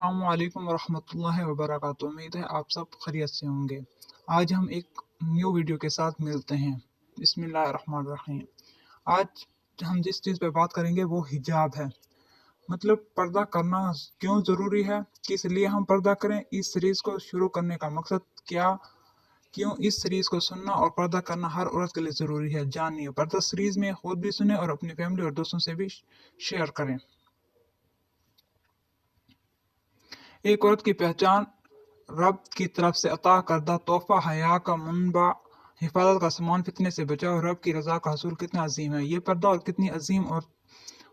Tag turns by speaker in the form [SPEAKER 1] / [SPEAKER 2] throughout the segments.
[SPEAKER 1] अस्सलामुअलैकुम वरहमतुल्लाहि वबरकातुहू। उम्मीद है आप सब खैरियत से होंगे। आज हम एक न्यू वीडियो के साथ मिलते हैं। बिस्मिल्लाहिर्रहमानिर्रहीम। आज हम जिस चीज़ पे बात करेंगे वो हिजाब है। मतलब पर्दा करना क्यों ज़रूरी है, किस लिए हम पर्दा करें, इस सीरीज़ को शुरू करने का मकसद क्या, क्यों इस सीरीज़ को सुनना और पर्दा करना हर औरत के लिए ज़रूरी है, जानिए। पर्दा सीरीज़ में खुद भी सुने और अपनी फैमिली और दोस्तों से भी शेयर करें। एक औरत की पहचान रब की तरफ से अता करदा तोहफा, हया का मुनबा, हिफाजत का सामान, फितने से बचाव, रब की रजा का हसूल कितना अजीम है। ये पर्दा और कितनी अजीम और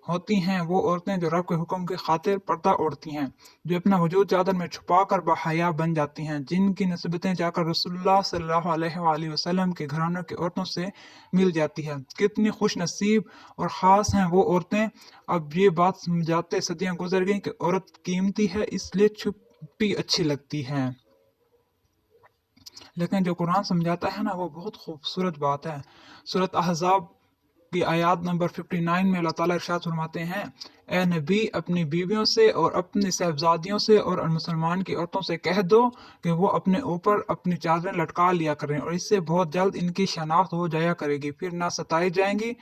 [SPEAKER 1] होती हैं वो औरतें जो रब के हुक्म की खातिर पर्दा ओढ़ती हैं, जो अपना वजूद चादर में छुपा कर बहया बन जाती हैं, जिनकी नस्बतें जाकर रसूलुल्लाह सल्लल्लाहु अलैहि वसल्लम के घरानों की औरतों से मिल जाती है। कितनी खुश नसीब और ख़ास हैं वो औरतें। अब ये बात समझाते सदियाँ गुजर गई कि औरत कीमती है, इसलिए छुपी अच्छी लगती है। लेकिन जो कुरान समझाता है ना, वो बहुत खूबसूरत बात है। सूरत अहज़ाब की आयत नंबर 59 में अल्लाह ताला इरशाद फरमाते हैं, ए नबी, अपनी बीवियों से और अपनी साहबजादियों से और मुसलमान की औरतों से कह दो कि वो अपने ऊपर अपनी चादरें लटका लिया करें, और इससे बहुत जल्द इनकी शनाख्त हो जाया करेगी, फिर ना सताई जाएंगी,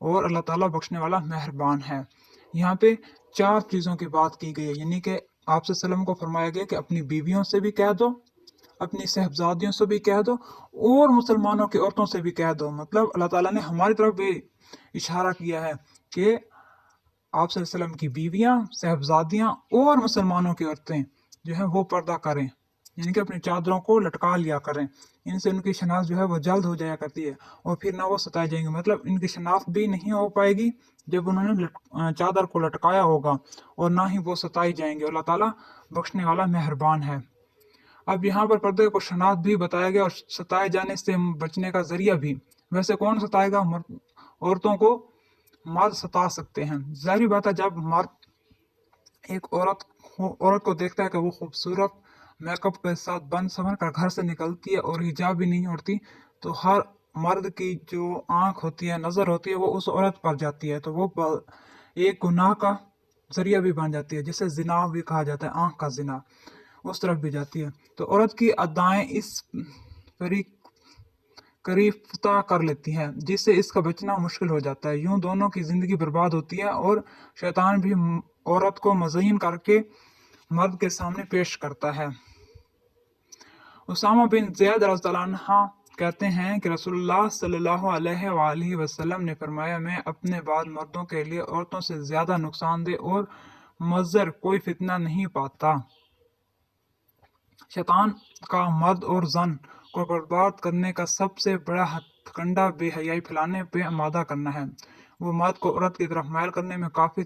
[SPEAKER 1] और अल्लाह ताला बख्शने वाला मेहरबान है। यहाँ पे 4 चीज़ों की बात की गई है, यानी कि आपसे सल्लम को फरमाया गया कि अपनी बीवियों से भी कह दो, अपनी साहबजादियों से भी कह दो, और मुसलमानों की औरतों से भी कह दो। मतलब अल्लाह ताला ने हमारी तरफ भी इशारा किया है कि आप सल्लल्लाहु अलैहि वसल्लम की बीवियां, साहबजादियां और मुसलमानों की औरतें जो है वो पर्दा करें, यानी कि अपनी चादरों को लटका लिया करें। इनसे उनकी शनाख्त जो है वो जल्द हो जाया करती है, और फिर ना वो सताए जाएंगे। मतलब इनकी शनाख्त भी नहीं हो पाएगी जब उन्होंने चादर को लटकाया होगा, और ना ही वो सताई जाएंगे। अल्लाह ताला बख्शने वाला मेहरबान है। अब यहाँ पर पर्दे को शनाख्त भी बताया गया, और सताए जाने से बचने का जरिया भी। वैसे कौन सताएगा? औरतों को मर्द सता सकते हैं। जाहिर बात है, जब मर्द एक औरत को देखता है कि वो खूबसूरत मेकअप के साथ बन संवर कर घर से निकलती है और हिजाब भी नहीं ओढ़ती, तो हर मर्द की जो आंख होती है, नज़र होती है, वो उस औरत पर जाती है, तो वो एक गुनाह का जरिया भी बन जाती है, जिसे जिना भी कहा जाता है, आंख का जिना, उस तरफ भी जाती है। तो औरत की अदाएं इस करीफता कर लेती हैं, जिससे इसका बचना मुश्किल हो जाता है। यूं दोनों की जिंदगी बर्बाद होती है, और शैतान भी औरत को मज़य्यन करके मर्द के सामने पेश करता है। उसामा बिन ज़ैद रज़ियल्लाहु अन्हु कहते हैं कि रसूलुल्लाह सल्लल्लाहु अलैहि वसल्लम ने फरमाया, मैं अपने बाद मर्दों के लिए औरतों से ज़्यादा नुकसानदेह और मुज़र कोई फितना नहीं पाता। शैतान का मर्द और जन को बर्बाद करने का सबसे बड़ा हथकंडा बेहयाई फैलाने पे आमादा करना है। वो मर्द को औरत की तरफ मायल करने में काफ़ी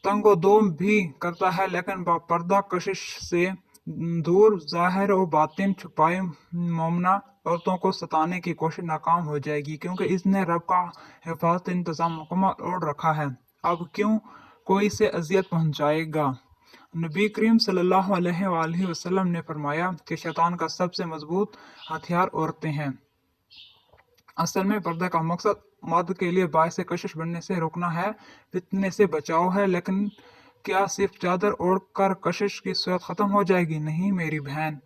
[SPEAKER 1] तंगो भी करता है, लेकिन पर्दा कशिश से दूर ज़ाहिर और बातिन छुपाए मोमना औरतों को सताने की कोशिश नाकाम हो जाएगी, क्योंकि इसने रब का हिफाजत इंतज़ाम मुकम्मल ओढ़ रखा है। अब क्यों कोई से अजियत पहुंचाएगा? नबी करीम सल्लल्लाहु अलैहि वसल्लम ने फरमाया कि शैतान का सबसे मजबूत हथियार औरतें हैं। असल में पर्दा का मकसद मर्द के लिए बायस कशिश बनने से रोकना है, फितने से बचाव है। लेकिन क्या सिर्फ चादर ओढ़कर कशिश की सूरत खत्म हो जाएगी? नहीं मेरी बहन,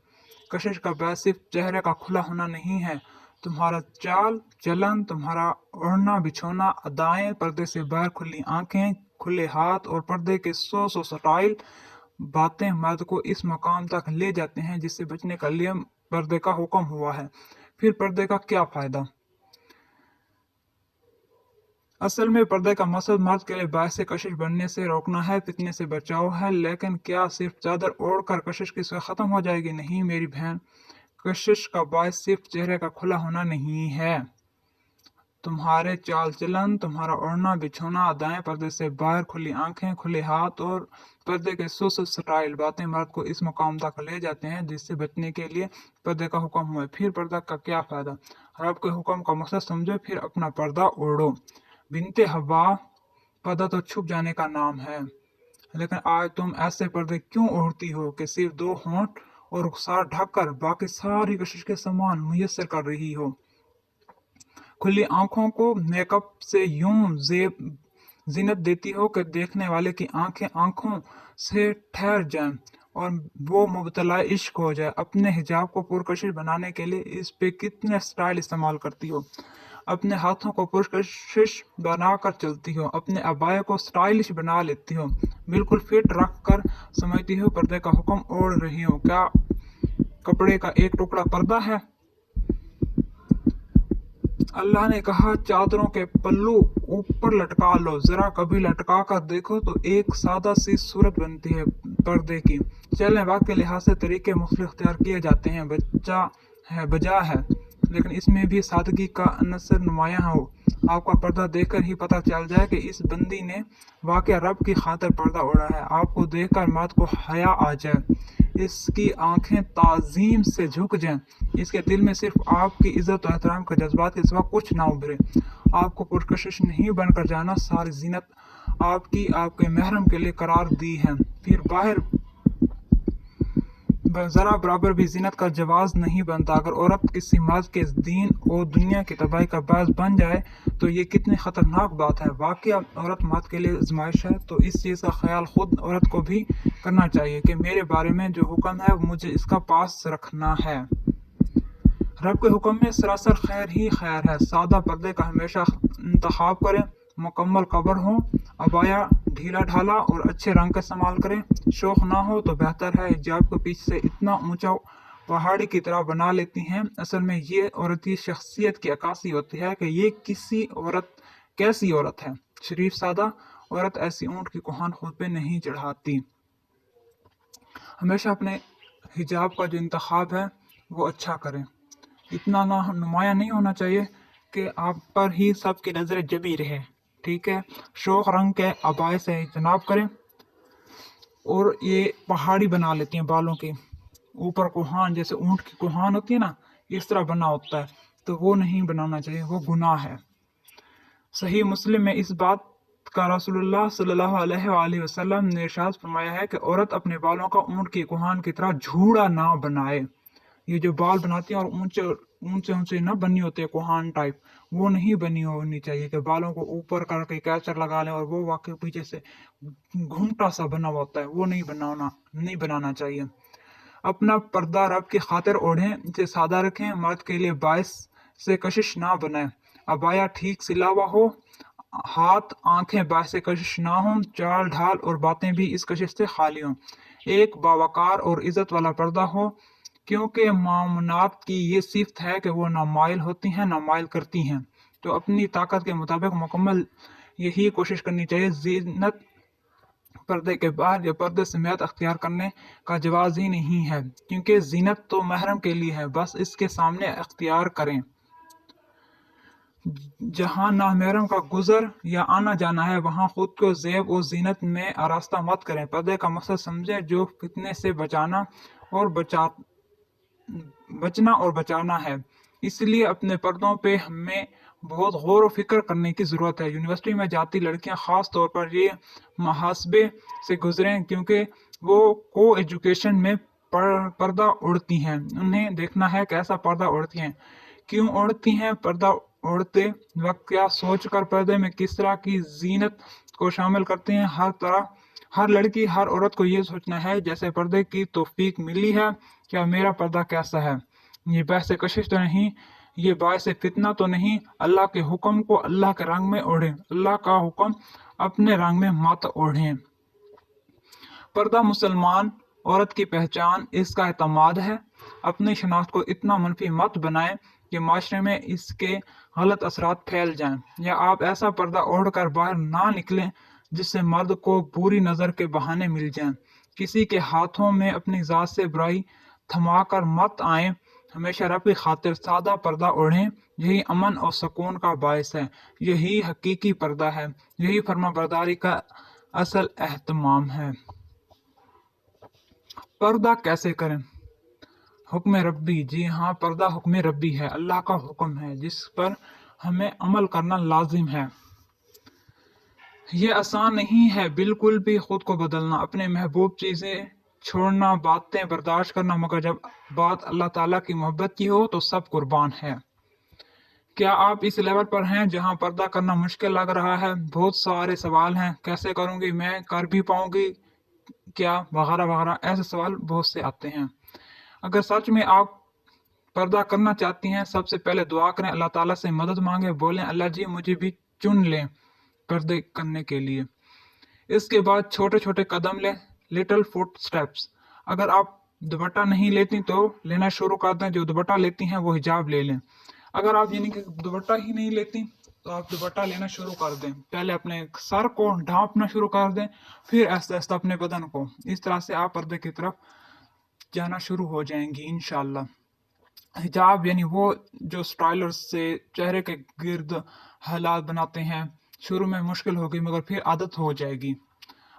[SPEAKER 1] कशिश का बायस सिर्फ चेहरे का खुला होना नहीं है। तुम्हारा चाल चलन, तुम्हारा ओढ़ना बिछोना, अदाएं, पर्दे से बाहर खुली आंखें, खुले हाथ और पर्दे के सौ स्टाइल बातें मर्द को इस मकाम तक ले जाते हैं जिससे बचने के लिए पर्दे का हुक्म हुआ है। फिर पर्दे का क्या फायदा? असल में पर्दे का मकसद मर्द के लिए बायस कशिश बनने से रोकना है, फितने से बचाव है। लेकिन क्या सिर्फ चादर ओढ़कर कशिश की सूरत खत्म हो जाएगी? नहीं मेरी बहन, कशिश का बायस सिर्फ चेहरे का खुला होना नहीं है। तुम्हारे चाल चलन, तुम्हारा ओढ़ना बिछोना, अदाएं, पर्दे से बाहर खुली आंखें, खुले हाथ और पर्दे के सुस्त स्टाइल बातें मर्द को इस मकाम तक ले जाते हैं जिससे बचने के लिए पर्दे का हुक्म हुआ है। फिर पर्दा का क्या फायदा? रब के हुक्म का मकसद समझो, फिर अपना पर्दा ओढ़ो। बिनते हवा, पर्दा तो छुप जाने का नाम है, लेकिन आज तुम ऐसे पर्दे क्यों ओढ़ती हो कि सिर्फ 2 होंठ और रुखसार ढककर बाकी सारी कशिश के सामान मुयस्सर कर रही हो। खुली आंखों को मेकअप से यूं जेब زینت دیتی ہو کہ دیکھنے والے کی آنکھیں آنکھوں سے ٹھہر جائیں اور وہ مبتلا عشق ہو جائے. اپنے حجاب کو پرکشش بنانے کے لیے اس پہ کتنے سٹائل استعمال کرتی ہو. اپنے ہاتھوں کو پرکشش بنا کر چلتی ہو. اپنے عبایا کو سٹائلش بنا لیتی ہو. بالکل فٹ رکھ کر سمجھتی ہو پردے کا حکم اوڑھ رہی ہو. کیا کپڑے کا ایک ٹکڑا پردہ ہے؟ اللہ نے کہا چادروں کے پلو اوپر لٹکا لو. ذرا کبھی لٹکا کر دیکھو تو ایک سادہ سی صورت بنتی ہے پردے کی. چلیں وقت کے لحاظ سے طریقے مختلف اختیار کیے جاتے ہیں بجا ہے لیکن اس میں بھی سادگی کا عنصر نمایاں ہو. آپ کا پردہ دیکھ کر ہی پتہ چل جائے کہ اس بندی نے واقعہ رب کی خاطر پردہ اوڑھا ہے. آپ کو دیکھ کر مرد کو حیا آ جائے, اس کی آنکھیں تعظیم سے جھک جائیں, اس کے دل میں صرف آپ کی عزت و احترام کے جذبات کے سوا کچھ نہ ابھرے. آپ کو پرکشش نہیں بن کر جانا. ساری زینت آپ کے محرم کے لیے قرار دی ہے. پھر باہر ذرا برابر بھی زینت کا جواز نہیں بنتا. اگر عورت کسی مرد کے دین اور دنیا کی تباہی کا باعث بن جائے تو یہ کتنی خطرناک بات ہے. واقعہ عورت مرد کے لیے آزمائش ہے تو اس چیز کا خیال خود عورت کو بھی کرنا چاہیے کہ میرے بارے میں جو حکم ہے مجھے اس کا پاس رکھنا ہے. رب کے حکم میں سراسر خیر ہی خیر ہے. سادہ پردے کا ہمیشہ انتخاب کریں. مکمل کور ہو, عبایا ڈھیلا ڈھالا اور اچھے رنگ کا استعمال کریں. شوق نہ ہو تو بہتر ہے. حجاب کو پیچھے سے اتنا اونچا پہاڑی کی طرح بنا لیتی ہیں. اصل میں یہ عورتی شخصیت کی عکاسی ہوتی ہے کہ یہ کیسی عورت ہے. شریف سادہ عورت ایسی اونٹ کی کوہان خود پہ نہیں چڑھاتی. ہمیشہ اپنے حجاب کا جو انتخاب ہے وہ اچھا کریں. اتنا نمایاں نہیں ہونا چاہیے کہ آپ پر ہی سب کی نظریں جبی رہے. ٹھیک ہے, شوق رنگ کے عبائے سے اجتناب کریں. اور یہ پہاڑی بنا لیتی ہیں بالوں کے اوپر کوہان, جیسے اونٹ کی کوہان ہوتی ہے نا, اس طرح بنا ہوتا ہے, تو وہ نہیں بنانا چاہیے, وہ گناہ ہے. صحیح مسلم میں اس بات کا رسول اللہ صلی اللہ علیہ وآلہ وسلم نے ارشاد فرمایا ہے کہ عورت اپنے بالوں کا اونٹ کی کوہان کی طرح جھوڑا نہ بنائے. یہ جو بال بناتی ہیں اور اونچے نہ بنی ہوتے کوہان ٹائپ, وہ نہیں بنی ہونی چاہیے کہ بالوں کو اوپر کر کے کیچر لگا لیں اور وہ واقعی پیچھے سے گھومٹا سا بنا ہوتا ہے, وہ نہیں بنانا چاہیے. اپنا پردہ رب کی خاطر اوڑھیں, اسے سادہ رکھیں, مرد کے لیے باعث سے کشش نہ بنائیں. عبایا ٹھیک سلا ہوا ہو, ہاتھ آنکھیں باعث کشش نہ ہوں, چال ڈھال اور باتیں بھی اس کشش سے خالی ہوں. ایک باوقار اور عزت والا پردہ ہو, کیونکہ مامنات کی یہ صفت ہے کہ وہ نہ مائل ہوتی ہیں نہ مائل کرتی ہیں, تو اپنی طاقت کے مطابق مکمل یہی کوشش کرنی چاہیے. زینت پردے کے باہر یا پردے سمیت اختیار کرنے کا جواز ہی نہیں ہے, کیونکہ زینت تو محرم کے لیے ہے, بس اس کے سامنے اختیار کریں. جہاں نامحرم کا گزر یا آنا جانا ہے وہاں خود کو زیب و زینت میں آراستہ مت کریں. پردے کا مقصد سمجھیں جو فتنے سے بچنا اور بچانا ہے. اس لیے اپنے پردوں پہ ہمیں بہت غور و فکر کرنے کی ضرورت ہے. یونیورسٹی میں جاتی لڑکیاں خاص طور پر یہ محاسبے سے گزریں کیونکہ وہ کو ایجوکیشن میں پردہ اوڑھتی ہیں. انہیں دیکھنا ہے کیسا پردہ اوڑھتی ہیں, کیوں اوڑھتی ہیں. پردہ اوڑھتے وقت کیا سوچ کر پردے میں کس طرح کی زینت کو شامل کرتے ہیں. ہر لڑکی ہر عورت کو یہ سوچنا ہے جیسے پردے کی توفیق ملی ہے, کیا میرا پردہ کیسا ہے. یہ باعث کشش تو نہیں, یہ باعث فتنہ تو نہیں. اللہ کے حکم کو اللہ کے رنگ میں اوڑھیں, اللہ کا حکم اپنے رنگ میں مت اوڑھیں. پردہ مسلمان عورت کی پہچان, اس کا اعتماد ہے. اپنی شناخت کو اتنا منفی مت بنائیں کہ معاشرے میں اس کے غلط اثرات پھیل جائیں, یا آپ ایسا پردہ اوڑھ کر باہر نہ نکلیں جس سے مرد کو بری نظر کے بہانے مل جائیں. کسی کے ہاتھوں میں اپنی ذات سے برائی تھما کر مت آئیں. ہمیشہ رب کی خاطر سادہ پردہ اوڑھیں, یہی امن اور سکون کا باعث ہے. یہی حقیقی پردہ ہے, یہی فرما برداری کا اصل اہتمام ہے. پردہ کیسے کریں؟ حکم ربی, جی ہاں, پردہ حکم ربی ہے, اللہ کا حکم ہے جس پر ہمیں عمل کرنا لازم ہے. یہ آسان نہیں ہے بالکل بھی خود کو بدلنا, اپنے محبوب چیزیں چھوڑنا, باتیں برداشت کرنا, مگر جب بات اللہ تعالیٰ کی محبت کی ہو تو سب قربان ہے. क्या आप इस लेवल पर हैं जहां पर्दा करना मुश्किल लग रहा है? बहुत सारे सवाल हैं, कैसे करूंगी मैं, कर भी पाऊंगी क्या, वगैरह वगैरह, ऐसे सवाल बहुत से आते हैं। अगर सच में आप पर्दा करना चाहती हैं, सबसे पहले दुआ करें, अल्लाह ताला से मदद मांगे, बोलें अल्लाह जी मुझे भी चुन लें पर्दे करने के लिए। इसके बाद छोटे छोटे कदम लें, लिटिल फुट स्टेप्स। अगर आप दुपट्टा नहीं लेती तो लेना शुरू कर दें, जो दुपट्टा लेती हैं वो हिजाब ले लें। अगर आप यानी कि दुपट्टा ही नहीं लेती तो आप दुपट्टा लेना शुरू कर दें, पहले अपने सर को ढांपना शुरू कर दें, फिर आहिस्ता आहिस्ता अपने बदन को। इस तरह से आप पर्दे की तरफ जाना शुरू हो जाएंगी इंशाल्लाह। हिजाब यानी वो जो स्टाइलर्स से चेहरे के गिर्द हालात बनाते हैं, शुरू में मुश्किल होगी मगर फिर आदत हो जाएगी।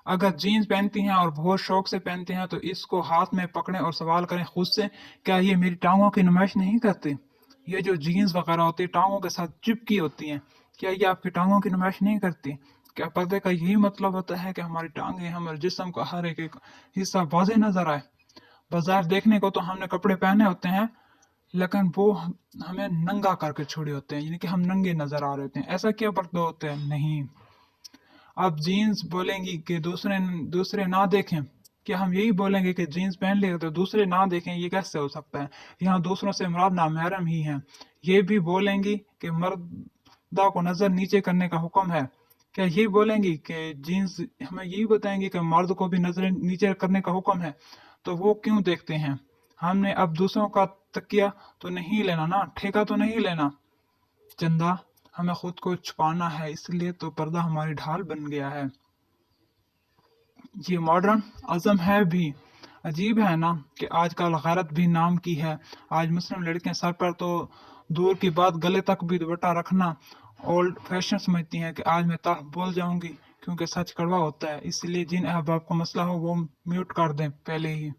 [SPEAKER 1] अगर जीन्स पहनती हैं और बहुत शौक से पहनते हैं तो इसको हाथ में पकड़ें और सवाल करें खुद से, क्या ये मेरी टांगों की नुमाइश नहीं करती? ये जो जीन्स वगैरह होती है टांगों के साथ चिपकी होती हैं, क्या ये आपकी टांगों की नुमाइश नहीं करती? क्या पर्दे का यही मतलब होता है कि हमारी टांगें, हमारे जिस्म का हर एक हिस्सा वाज़ेह नजर आए? बाजार देखने को तो हमने कपड़े पहने होते हैं, लेकिन वो हमें नंगा करके छोड़े होते हैं, यानी कि हम नंगे नजर आ रहे होते हैं। ऐसा क्या पर्दे होते हैं? नहीं। आप जीन्स बोलेंगी कि दूसरे दूसरे ना देखें, क्या हम यही बोलेंगे कि जीन्स पहन लेगा तो दूसरे ना देखें? ये कैसे हो सकता है? यहाँ दूसरों से मुराद नामहरम ही हैं। ये भी बोलेंगी कि मर्दा को नजर नीचे करने का हुक्म है? क्या यही बोलेंगी कि जीन्स हमें यही बताएंगी कि मर्द को भी नजर नीचे करने का हुक्म है? तो वो क्यों देखते हैं? हमने अब दूसरों का तकिया तो नहीं लेना ना, ठेका तो नहीं लेना। चंदा, हमें खुद को छुपाना है, इसलिए तो पर्दा हमारी ढाल बन गया है। ये मॉडर्न अज़म है भी। अजीब है ना कि आजकल गैरत भी नाम की है। आज मुस्लिम लड़कियां सर पर तो दूर की बात गले तक भी दुपट्टा रखना ओल्ड फैशन समझती हैं कि आज मैं तल्ख बोल जाऊंगी, क्योंकि सच कड़वा होता है। इसलिए जिन अहबाब को मसला हो वो म्यूट कर दें पहले ही।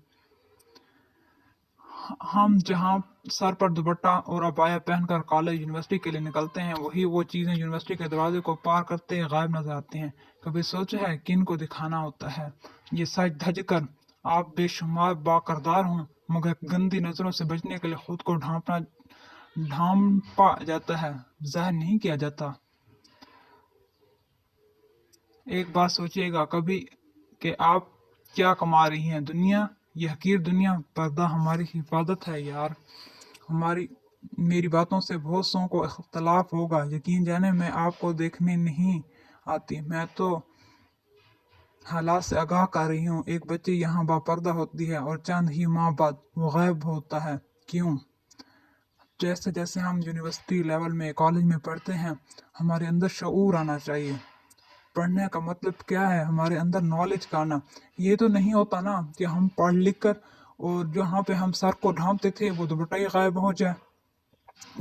[SPEAKER 1] हम जहाँ सर पर दुपट्टा और अबाया पहनकर कॉलेज यूनिवर्सिटी के लिए निकलते हैं, वही वो चीज़ें यूनिवर्सिटी के दरवाजे को पार करते गायब नजर आती हैं। कभी सोचा है किन को दिखाना होता है? ये सच धज कर आप बेशुमार बाकरदार हों, मगर गंदी नज़रों से बचने के लिए खुद को ढांपा जाता है, जाहिर नहीं किया जाता। एक बात सोचिएगा कभी कि आप क्या कमा रही हैं। दुनिया, ये हकीर दुनिया, पर्दा हमारी हिफाजत है यार। हमारी मेरी बातों से बहुत सौ को इख्तलाफ होगा, यकीन जाने मैं आपको देखने नहीं आती, मैं तो हालात से आगाह कर रही हूँ। एक बच्ची यहाँ बापर्दा होती है और चंद ही माह बाद वो गायब होता है। क्यों? जैसे जैसे हम यूनिवर्सिटी लेवल में, कॉलेज में पढ़ते हैं, हमारे अंदर शऊर आना चाहिए। पढ़ने का मतलब क्या है? हमारे अंदर नॉलेज का आना। ये तो नहीं होता ना कि हम पढ़ लिख कर और जहाँ पे हम सर को ढांपते थे वो दुपट्टा ही गायब हो जाए,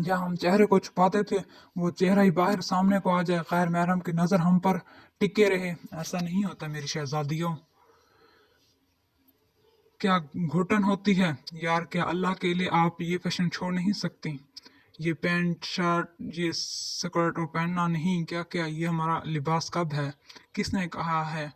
[SPEAKER 1] जहाँ हम चेहरे को छुपाते थे वो चेहरा ही बाहर सामने को आ जाए, गैर महरम की नज़र हम पर टिके रहे। ऐसा नहीं होता मेरी शहजादियों। क्या घुटन होती है यार? क्या अल्लाह के लिए आप ये फैशन छोड़ नहीं सकती? ये पैंट शर्ट, ये स्कर्ट और पहनना नहीं, क्या क्या ये हमारा लिबास कब है? किसने कहा है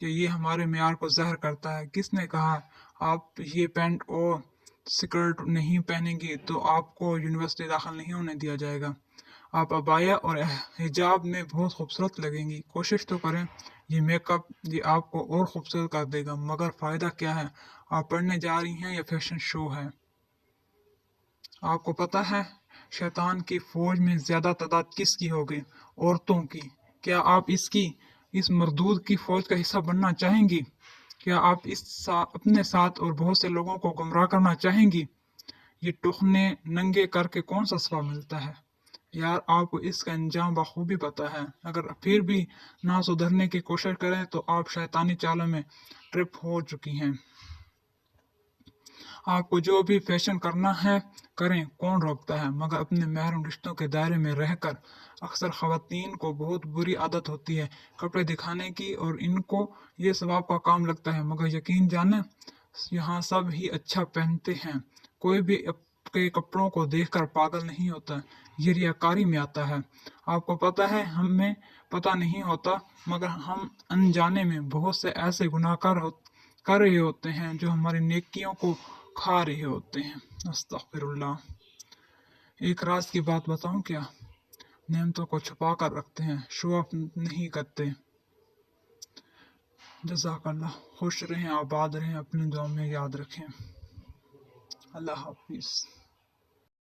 [SPEAKER 1] कि ये हमारे मेयार को ज़हर करता है? किसने कहा आप ये पैंट और स्कर्ट नहीं पहनेंगी तो आपको यूनिवर्सिटी दाखिल नहीं होने दिया जाएगा? आप अबाया और हिजाब में बहुत खूबसूरत लगेंगी, कोशिश तो करें। ये मेकअप ये आपको और खूबसूरत कर देगा, मगर फ़ायदा क्या है? आप पढ़ने जा रही हैं या फैशन शो है? आपको पता है शैतान की फौज में ज्यादा तादाद किसकी होगी? औरतों की। क्या आप इस मरदूद की फौज का हिस्सा बनना चाहेंगी? क्या आप अपने साथ और बहुत से लोगों को गुमराह करना चाहेंगी? ये टुकने नंगे करके कौन सा सवाब मिलता है यार? आपको इसका अंजाम बखूबी पता है। अगर फिर भी ना सुधरने की कोशिश करें तो आप शैतानी चालों में ट्रिप हो चुकी हैं। आपको जो भी फैशन करना है करें, कौन रोकता है? मगर अपने महरम रिश्तों के दायरे में रहकर। अक्सर खवातीन को बहुत बुरी आदत होती है कपड़े दिखाने की, और इनको ये सवाब का काम लगता है, मगर यकीन जाने यहाँ सब ही अच्छा पहनते हैं। कोई भी आपके कपड़ों को देखकर पागल नहीं होता, ये रियाकारी में आता है। आपको पता है हमें पता नहीं होता, मगर हम अनजाने में बहुत से ऐसे कर रहे होते हैं जो हमारी नेकियों को खा रहे होते हैं। अस्तगफिरुल्लाह। एक राज की बात बताऊं क्या? نعمتوں کو چھپا کر رکھتے ہیں، شو اپ نہیں کرتے۔ جزاک اللہ، خوش رہیں، آباد رہیں، اپنی دعا میں یاد رکھیں۔ اللہ حافظ۔